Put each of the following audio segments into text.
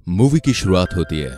Movie की शुरुआत होती है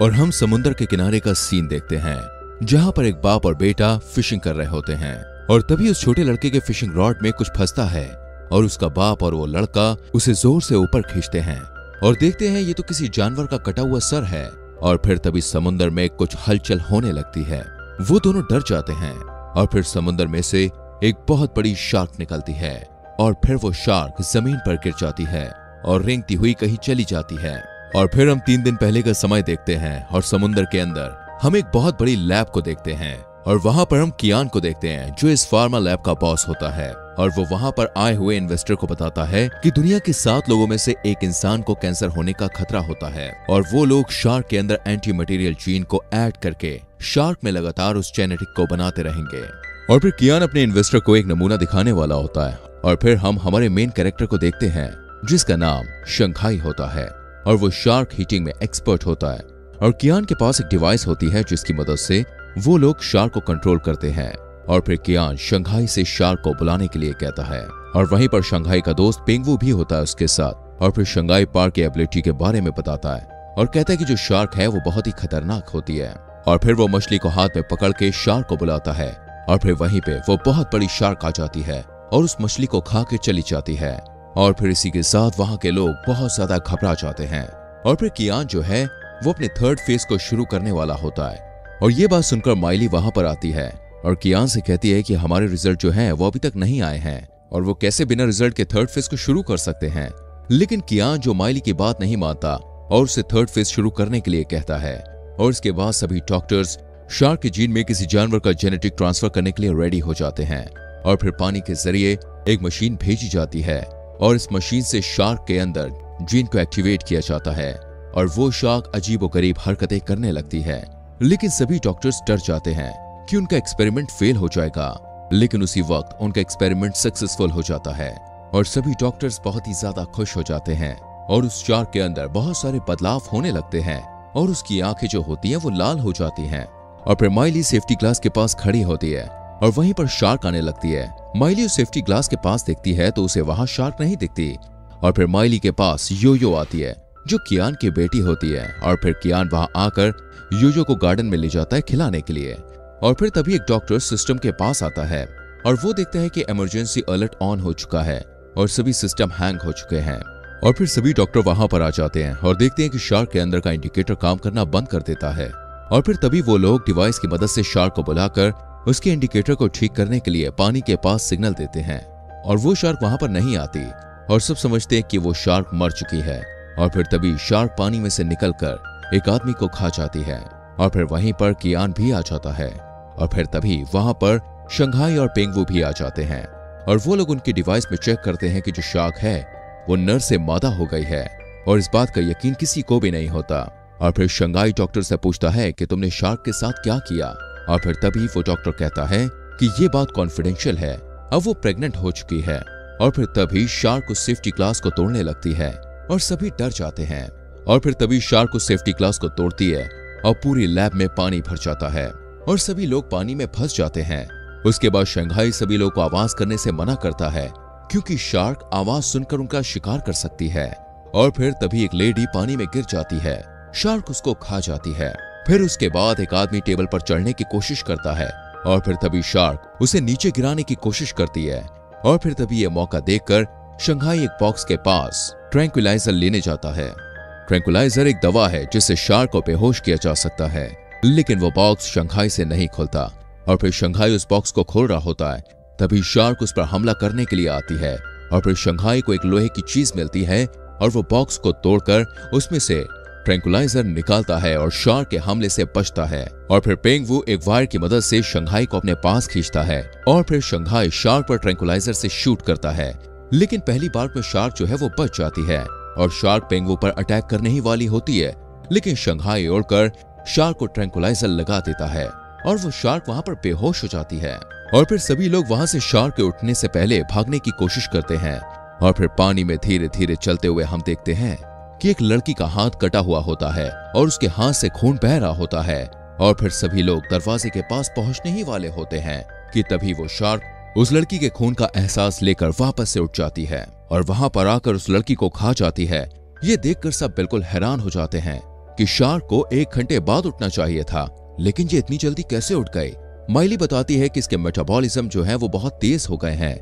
और हम समुद्र के किनारे का सीन देखते हैं जहां पर एक बाप और बेटा फिशिंग कर रहे होते हैं और तभी उस छोटे लड़के के फिशिंग रॉड में कुछ फंसता है और उसका बाप और वो लड़का उसे जोर से ऊपर खींचते हैं और देखते हैं ये तो किसी जानवर का कटा हुआ सर है। और फिर तभी समुद्र में कुछ हलचल होने लगती है। वो दोनों डर जाते हैं और फिर समुद्र में से एक बहुत बड़ी शार्क निकलती है और फिर वो शार्क जमीन पर गिर जाती है और रेंगती हुई कहीं चली जाती है। और फिर हम 3 दिन पहले का समय देखते हैं और समुद्र के अंदर हम एक बहुत बड़ी लैब को देखते हैं और वहां पर हम कियान को देखते हैं जो इस फार्मा लैब का बॉस होता है और वो वहां पर आए हुए इन्वेस्टर को बताता है कि दुनिया के 7 लोगों में से एक इंसान को कैंसर होने का खतरा होता है और वो लोग शार्क के अंदर एंटी मटेरियल जीन को ऐड करके शार्क में लगातार उस जेनेटिक को बनाते रहेंगे। और फिर कियान अपने इन्वेस्टर को एक नमूना दिखाने वाला होता है और फिर हम हमारे मेन कैरेक्टर को देखते हैं जिसका नाम शंघाई होता है और वो शार्क हीटिंग में एक्सपर्ट होता है। और कियान के पास एक डिवाइस होती है जिसकी मदद से वो लोग शार्क को कंट्रोल करते हैं। और फिर कियान शंघाई से शार्क को बुलाने के लिए कहता है और वहीं पर शंघाई का दोस्त पेंगवू भी होता है उसके साथ। और फिर शंघाई पार्क की एबिलिटी के बारे में बताता है और कहता है कि जो शार्क है वो बहुत ही खतरनाक होती है। और फिर वो मछली को हाथ में पकड़ के शार्क को बुलाता है और फिर वहीं पे वो बहुत बड़ी शार्क आ जाती है और उस मछली को खा के चली जाती है। और फिर इसी के साथ वहां के लोग बहुत ज्यादा घबरा जाते हैं। और फिर कियान जो है वो अपने 3rd फेज को शुरू करने वाला होता है और ये बात सुनकर माइली वहां पर आती है और कियान से कहती है कि हमारे रिजल्ट जो हैं वो अभी तक नहीं आए हैं और वो कैसे बिना रिजल्ट के 3rd फेज को शुरू कर सकते हैं। लेकिन कियान जो माइली की बात नहीं मानता और उसे 3rd फेज शुरू करने के लिए कहता है। और इसके बाद सभी डॉक्टर्स शार्क के जीन में किसी जानवर का जेनेटिक ट्रांसफर करने के लिए रेडी हो जाते हैं। और फिर पानी के जरिए एक मशीन भेजी जाती है और इस मशीन से शार्क के अंदर जीन को एक्टिवेट किया जाता है और वो शार्क अजीबोगरीब हरकतें करने लगती है। लेकिन सभी डॉक्टर्स डर जाते हैं कि उनका एक्सपेरिमेंट फेल हो जाएगा। लेकिन उसी वक्त उनका एक्सपेरिमेंट सक्सेसफुल हो जाता है और सभी डॉक्टर्स बहुत ही ज्यादा खुश हो जाते हैं और उस शार्क के अंदर बहुत सारे बदलाव होने लगते हैं और उसकी आंखें जो होती हैं वो लाल हो जाती हैं। और फिर माइली सेफ्टी ग्लास के पास खड़ी होती है और वहीं पर शार्क आने लगती है। माइली उस सेफ्टी ग्लास के पास देखती है तो उसे वहां शार्क नहीं दिखती। और फिर माइली के पास योयो आती है जो कियान की बेटी होती है और फिर कियान वहां आकर योयो को गार्डन में ले जाता है खिलाने के लिए। और फिर तभी एक डॉक्टर सिस्टम के पास आता है और वो देखता है कि इमरजेंसी अलर्ट ऑन हो चुका है और सभी सिस्टम हैंग हो चुके हैं। और फिर सभी डॉक्टर वहां पर आ जाते हैं और देखते हैं कि शार्क के अंदर का इंडिकेटर काम करना बंद कर देता है। और फिर तभी वो लोग डिवाइस की मदद से शार्क को बुलाकर उसके इंडिकेटर को ठीक करने के लिए पानी के पास सिग्नल देते हैं और वो शार्क वहां पर नहीं आती और सब समझते हैं कि वो शार्क मर चुकी है। और फिर तभी शार्क पानी में से निकलकर एक आदमी को खा जाती है और फिर वहीं पर कियान भी आ जाता है। और फिर तभी वहां पर शंघाई और पेंगवू भी आ जाते हैं और वो लोग उनके डिवाइस में चेक करते हैं कि जो शार्क है वो नर से मादा हो गई है और इस बात का यकीन किसी को भी नहीं होता। और फिर शंघाई डॉक्टर से पूछता है कि तुमने शार्क के साथ क्या किया। और फिर तभी वो डॉक्टर कहता है कि ये बात कॉन्फिडेंशियल है, अब वो प्रेग्नेंट हो चुकी है। और फिर तभी शार्क उस सेफ्टी ग्लास को तोड़ने लगती है और सभी डर जाते हैं। और फिर तभी शार्क उस सेफ्टी ग्लास को तोड़ती है और पूरी लैब में पानी भर जाता है और सभी लोग पानी में फंस जाते हैं। उसके बाद शंघाई सभी लोग को आवाज करने से मना करता है क्योंकि शार्क आवाज सुनकर उनका शिकार कर सकती है। और फिर तभी एक लेडी पानी में गिर जाती है, शार्क उसको खा जाती है। फिर उसके बाद एक आदमी टेबल पर चढ़ने की कोशिश करता है और फिर तभी शार्क उसे नीचे गिराने की कोशिश करती है। और फिर तभी ये मौका देखकर शंघाई एक बॉक्स के पास ट्रैंक्विलाइजर लेने जाता है। ट्रैंक्विलाइजर एक दवा है जिससे शार्क को बेहोश किया जा सकता है। लेकिन वो बॉक्स शंघाई से नहीं खुलता और फिर शंघाई उस बॉक्स को खोल रहा होता है तभी शार्क उस पर हमला करने के लिए आती है। और फिर शंघाई को एक लोहे की चीज मिलती है और वो बॉक्स को तोड़कर उसमें से ट्रैंक्विलाइजर निकालता है और शार्क के हमले से बचता है। और फिर पेंगवू एक वायर की मदद से शंघाई को अपने पास खींचता है और फिर शंघाई शार्क पर ट्रैंक्विलाइजर से शूट करता है। लेकिन पहली बार में शार्क जो है वो बच जाती है और शार्क पेंगवू पर अटैक करने ही वाली होती है। लेकिन शंघाई उड़कर शार्क को ट्रैंक्विलाइजर लगा देता है और वो शार्क वहां पर बेहोश हो जाती है। और फिर सभी लोग वहां से शार्क के उठने से पहले भागने की कोशिश करते हैं। और फिर पानी में धीरे धीरे चलते हुए हम देखते हैं कि एक लड़की का हाथ कटा हुआ होता है और उसके हाथ से खून बह रहा होता है। और फिर सभी लोग दरवाजे के पास पहुंचने ही वाले होते हैं कि तभी वो शार्क उस लड़की के खून का एहसास लेकर वापस से उठ जाती है और वहां पर आकर उस लड़की को खा जाती है ये देखकर सब बिल्कुल हैरान हो जाते हैं कि शार्क को 1 घंटे बाद उठना चाहिए था, लेकिन ये इतनी जल्दी कैसे उठ गए। माइली बताती है कि इसके मेटाबॉलिज्म जो है वो बहुत तेज हो गए हैं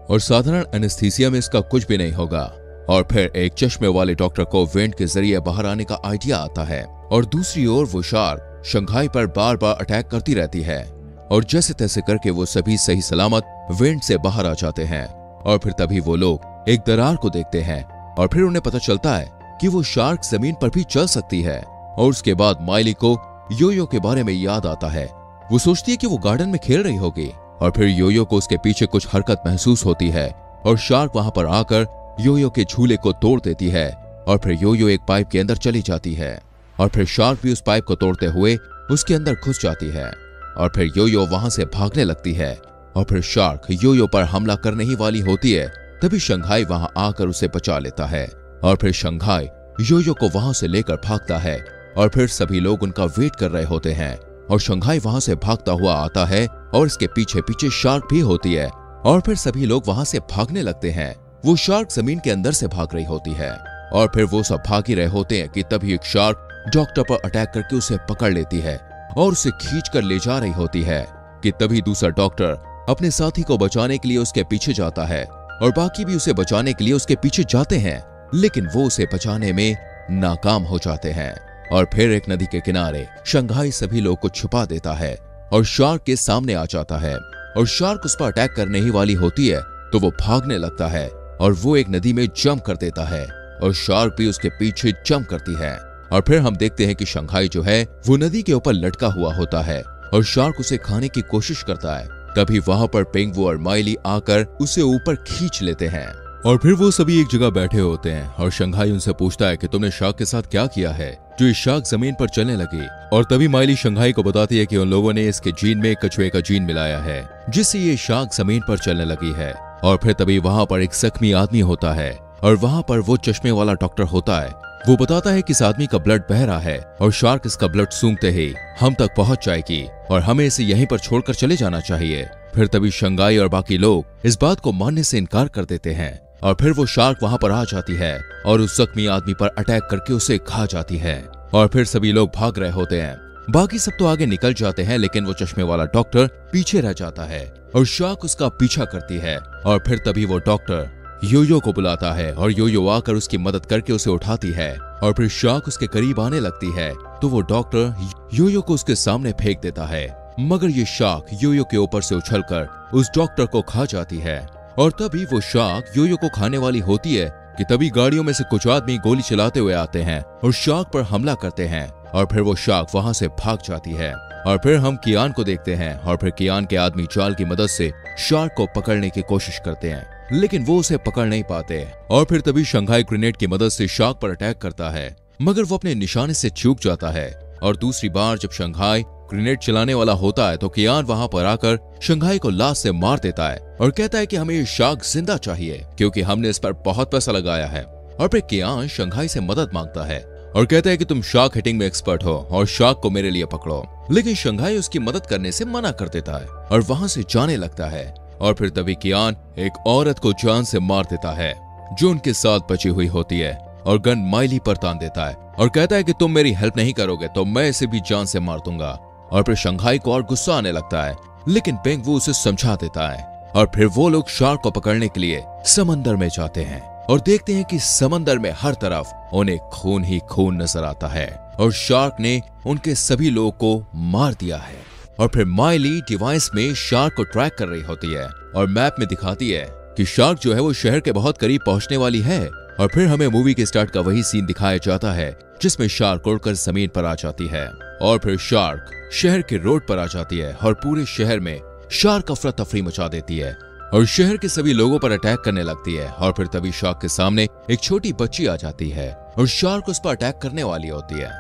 और साधारण एनेस्थीसिया में इसका कुछ भी नहीं होगा। और फिर एक चश्मे वाले डॉक्टर को वेंट के जरिए बाहर आने का आइडिया आता है और दूसरी ओर वो शार्क शंघाई पर बार बार अटैक करती रहती है और जैसे तैसे करके वो सभी सही सलामत वेंट से बाहर आ जाते हैं। और फिर तभी वो लोग एक दरार को देखते हैं और फिर उन्हें पता चलता है कि वो शार्क जमीन पर भी चल सकती है। और उसके बाद माइली को योयो के बारे में याद आता है। वो सोचती है कि वो गार्डन में खेल रही होगी और फिर योयो को उसके पीछे कुछ हरकत महसूस होती है और शार्क वहां पर आकर योयो के झूले को तोड़ देती है और फिर योयो एक पाइप के अंदर चली जाती है और फिर शार्क भी उस पाइप को तोड़ते हुए उसके अंदर घुस जाती है और फिर योयो वहां से भागने लगती है और फिर शार्क योयो पर हमला करने ही वाली होती है। तभी शंघाई वहां आकर उसे बचा लेता है और फिर शंघाई योयो को वहां से लेकर भागता है और फिर सभी लोग उनका वेट कर रहे होते हैं और शंघाई वहां से भागता हुआ आता है और इसके पीछे पीछे शार्क भी होती है और फिर सभी लोग वहां से भागने लगते हैं। वो शार्क जमीन के अंदर से भाग रही होती है और फिर वो सब भाग ही रहे होते हैं कि तभी एक शार्क डॉक्टर पर अटैक करके उसे पकड़ लेती है और उसे खींच कर ले जा रही होती है कि तभी दूसरा डॉक्टर अपने साथी को बचाने के लिए उसके पीछे जाता है और बाकी भी उसे बचाने के लिए उसके पीछे जाते हैं, लेकिन वो उसे बचाने में नाकाम हो जाते हैं। और फिर एक नदी के किनारे शंघाई सभी लोग को छुपा देता है और शार्क के सामने आ जाता है और शार्क उस पर अटैक करने ही वाली होती है तो वो भागने लगता है और वो एक नदी में जंप कर देता है और शार्क भी उसके पीछे जंप करती है। और फिर हम देखते हैं कि शंघाई जो है वो नदी के ऊपर लटका हुआ होता है और शार्क उसे खाने की कोशिश करता है। तभी वहां पर पेंगवू और माइली आकर उसे ऊपर खींच लेते हैं और फिर वो सभी एक जगह बैठे होते हैं और शंघाई उनसे पूछता है कि तुमने शार्क के साथ क्या किया है जो इस शार्क जमीन पर चलने लगी। और तभी माइली शंघाई को बताती है कि उन लोगों ने इसके जीन में कछुए का जीन मिलाया है जिससे ये शार्क जमीन पर चलने लगी है। और फिर तभी वहां पर एक जख्मी आदमी होता है और वहां पर वो चश्मे वाला डॉक्टर होता है। वो बताता है कि इस आदमी का ब्लड बह रहा है और शार्क इसका ब्लड सूंघते ही हम तक पहुंच जाएगी और हमें इसे यहीं पर छोड़कर चले जाना चाहिए। फिर तभी शंघाई और बाकी लोग इस बात को मानने से इनकार कर देते हैं और फिर वो शार्क वहां पर आ जाती है और उस जख्मी आदमी पर अटैक करके उसे खा जाती है। और फिर सभी लोग भाग रहे होते हैं, बाकी सब तो आगे निकल जाते हैं लेकिन वो चश्मे वाला डॉक्टर पीछे रह जाता है और शार्क उसका पीछा करती है। और फिर तभी वो डॉक्टर योयो को बुलाता है और योयो आकर उसकी मदद करके उसे उठाती है और फिर शार्क उसके करीब आने लगती है तो वो डॉक्टर योयो को उसके सामने फेंक देता है, मगर ये शार्क योयो के ऊपर से उछलकर उस डॉक्टर को खा जाती है। और तभी वो शार्क योयो को खाने वाली होती है कि तभी गाड़ियों में से कुछ आदमी गोली चलाते हुए आते हैं और शार्क पर हमला करते हैं और फिर वो शार्क वहां से भाग जाती है। और फिर हम कियान को देखते हैं और फिर कियान के आदमी जाल की मदद से शार्क को पकड़ने की कोशिश करते हैं लेकिन वो उसे पकड़ नहीं पाते। और फिर तभी शंघाई ग्रेनेड की मदद से शार्क पर अटैक करता है मगर वो अपने निशाने से चूक जाता है। और दूसरी बार जब शंघाई ग्रेनेड चलाने वाला होता है तो कियान वहां पर आकर शंघाई को लात से मार देता है और कहता है कि हमें ये शार्क जिंदा चाहिए क्योंकि हमने इस पर बहुत पैसा लगाया है। और फिर कियान शंघाई से मदद मांगता है और कहता है कि तुम शार्क हिटिंग में एक्सपर्ट हो और शार्क को मेरे लिए पकड़ो, लेकिन शंघाई उसकी मदद करने से मना कर देता है और वहां से जाने लगता है। और फिर तभी कियान एक औरत को जान से मार देता है जो उनके साथ बची हुई होती है और गन माइली पर तान देता है और कहता है कि तुम मेरी हेल्प नहीं करोगे तो मैं इसे भी जान से मार दूंगा। और फिर शंघाई को और गुस्सा आने लगता है लेकिन पेंगवू उसे समझा देता है और फिर वो लोग शार्क को पकड़ने के लिए समंदर में जाते हैं और देखते हैं कि समंदर में हर तरफ उन्हें खून ही खून नजर आता है और शार्क ने उनके सभी लोगों को मार दिया है। और फिर माइली डिवाइस में शार्क को ट्रैक कर रही होती है और मैप में दिखाती है कि शार्क जो है वो शहर के बहुत करीब पहुंचने वाली है। और फिर हमें मूवी के स्टार्ट का वही सीन दिखाया जाता है जिसमें शार्क उड़कर जमीन पर आ जाती है और फिर शार्क शहर के रोड पर आ जाती है और पूरे शहर में शार्क अफरा तफरी मचा देती है और शहर के सभी लोगों पर अटैक करने लगती है। और फिर तभी शार्क के सामने एक छोटी बच्ची आ जाती है और शार्क उस पर अटैक करने वाली होती है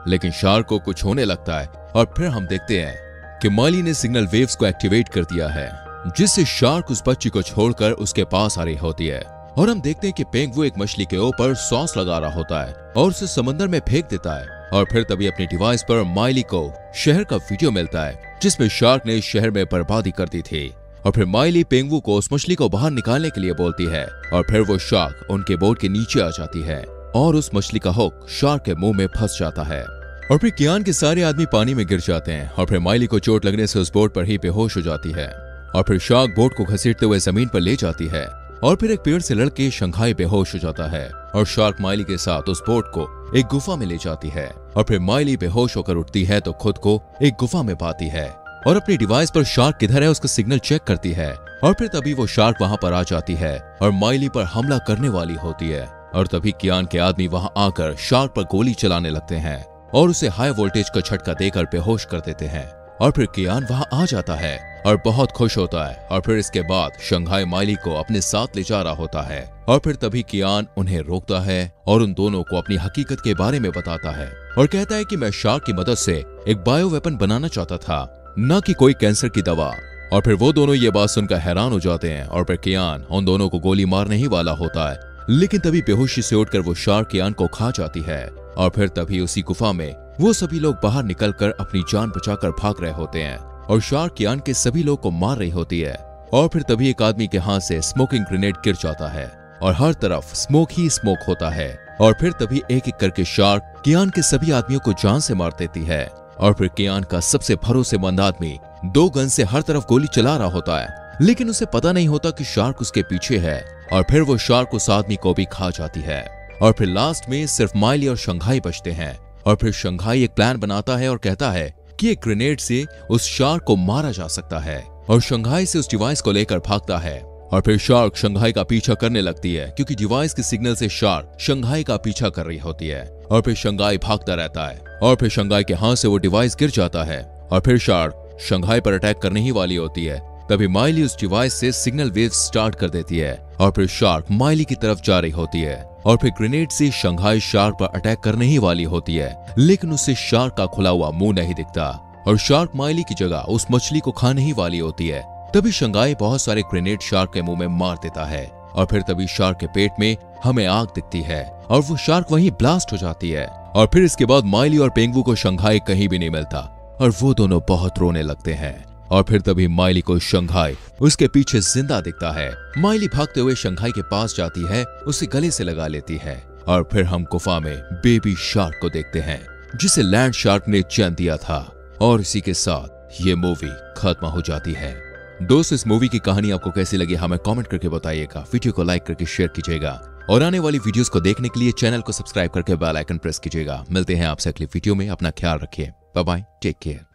लेकिन शार्क को कुछ होने लगता है। और फिर हम देखते हैं कि माइली ने सिग्नल वेव्स को एक्टिवेट कर दिया है जिससे शार्क उस बच्ची को छोड़कर उसके पास आ रही होती है। और हम देखते हैं कि पेंगवू एक मछली के ऊपर सॉस लगा रहा होता है और उसे समंदर में फेंक देता है। और फिर तभी अपनी डिवाइस पर माइली को शहर का वीडियो मिलता है जिसमें शार्क ने शहर में बर्बादी कर दी थी। और फिर माइली पेंगवू को उस मछली को बाहर निकालने के लिए बोलती है और फिर वो शार्क उनके बोट के नीचे आ जाती है और उस मछली का हुक शार्क के मुंह में फंस जाता है और फिर कियान के सारे आदमी पानी में गिर जाते हैं और फिर माइली को चोट लगने से उस बोट पर ही बेहोश हो जाती है और फिर शार्क बोट को घसीटते हुए जमीन पर ले जाती है और फिर एक पेड़ से लड़के शंघाई बेहोश हो जाता है और शार्क माइली के साथ उस बोट को एक गुफा में ले जाती है और फिर माइली बेहोश होकर उठती है तो खुद को एक गुफा में पाती है और अपने डिवाइस पर शार्क किधर है उसका सिग्नल चेक करती है और फिर तभी वो शार्क वहां पर आ जाती है और माइली पर हमला करने वाली होती है और तभी कियान के आदमी वहां आकर शार्क पर गोली चलाने लगते हैं और उसे हाई वोल्टेज का झटका देकर बेहोश कर देते हैं और फिर कियान वहां आ जाता है और बहुत खुश होता है और फिर इसके बाद शंघाई माइली को अपने साथ ले जा रहा होता है और फिर तभी कियान उन्हें रोकता है और उन दोनों को अपनी हकीकत के बारे में बताता है और कहता है कि मैं शार्क की मदद से एक बायो वेपन बनाना चाहता था, न कि कोई कैंसर की दवा। और फिर वो दोनों ये बात सुनकर हैरान हो जाते हैं और फिर कियान उन दोनों को गोली मारने ही वाला होता है, लेकिन तभी बेहोशी से उठकर वो शार्क कियान को खा जाती है और फिर तभी उसी गुफा में वो सभी लोग बाहर निकलकर अपनी जान बचाकर भाग रहे होते हैं और शार्क कियान के सभी लोग को मार रही होती है और फिर तभी एक आदमी के हाथ से स्मोकिंग ग्रेनेड गिर जाता है और हर तरफ स्मोक ही स्मोक होता है और फिर तभी एक एक करके शार्क कियान के सभी आदमियों को जान से मार देती है और फिर कियान का सबसे भरोसेमंद आदमी 2 गन से हर तरफ गोली चला रहा होता है, लेकिन उसे पता नहीं होता कि शार्क उसके पीछे है और फिर वो शार्क उस आदमी को भी खा जाती है और फिर लास्ट में सिर्फ माइली और शंघाई बचते हैं और फिर शंघाई एक प्लान बनाता है और कहता है कि एक ग्रेनेड से उस शार्क को मारा जा सकता है और शंघाई से उस डिवाइस को लेकर भागता है और फिर शार्क शंघाई का पीछा करने लगती है क्योंकि डिवाइस के सिग्नल से शार्क शंघाई का पीछा कर रही होती है और फिर शंघाई भागता रहता है और फिर शंघाई के हाथ से वो डिवाइस गिर जाता है और फिर शार्क शंघाई पर अटैक करने ही वाली होती है। तभी माइली उस डिवाइस से सिग्नल वेव स्टार्ट कर देती है और फिर शार्क माइली की तरफ जा रही होती है और फिर ग्रेनेड से शंघाई शार्क पर अटैक करने ही वाली होती है, लेकिन उसे शार्क का खुला हुआ मुंह नहीं दिखता और शार्क माइली की जगह उस मछली को खाने ही वाली होती है। तभी शंघाई बहुत सारे ग्रेनेड शार्क के मुंह में मार देता है और फिर तभी शार्क के पेट में हमें आग दिखती है और वो शार्क वहीं ब्लास्ट हो जाती है और फिर इसके बाद माइली और पेंगू को शंघाई कहीं भी नहीं मिलता और वो दोनों बहुत रोने लगते हैं और फिर तभी माइली को शंघाई उसके पीछे जिंदा दिखता है। माइली भागते हुए शंघाई के पास जाती है, उसे गले से लगा लेती है और फिर हम गुफा में बेबी शार्क को देखते हैं जिसे लैंड शार्क ने जन्म दिया था और इसी के साथ ये मूवी खत्म हो जाती है। दोस्तों, इस मूवी की कहानी आपको कैसी लगी हमें कमेंट करके बताइएगा, वीडियो को लाइक करके शेयर कीजिएगा और आने वाली वीडियोस को देखने के लिए चैनल को सब्सक्राइब करके बेल आइकन प्रेस कीजिएगा। मिलते हैं आपसे अगली वीडियो में, अपना ख्याल रखिए, बाय बाय, टेक केयर।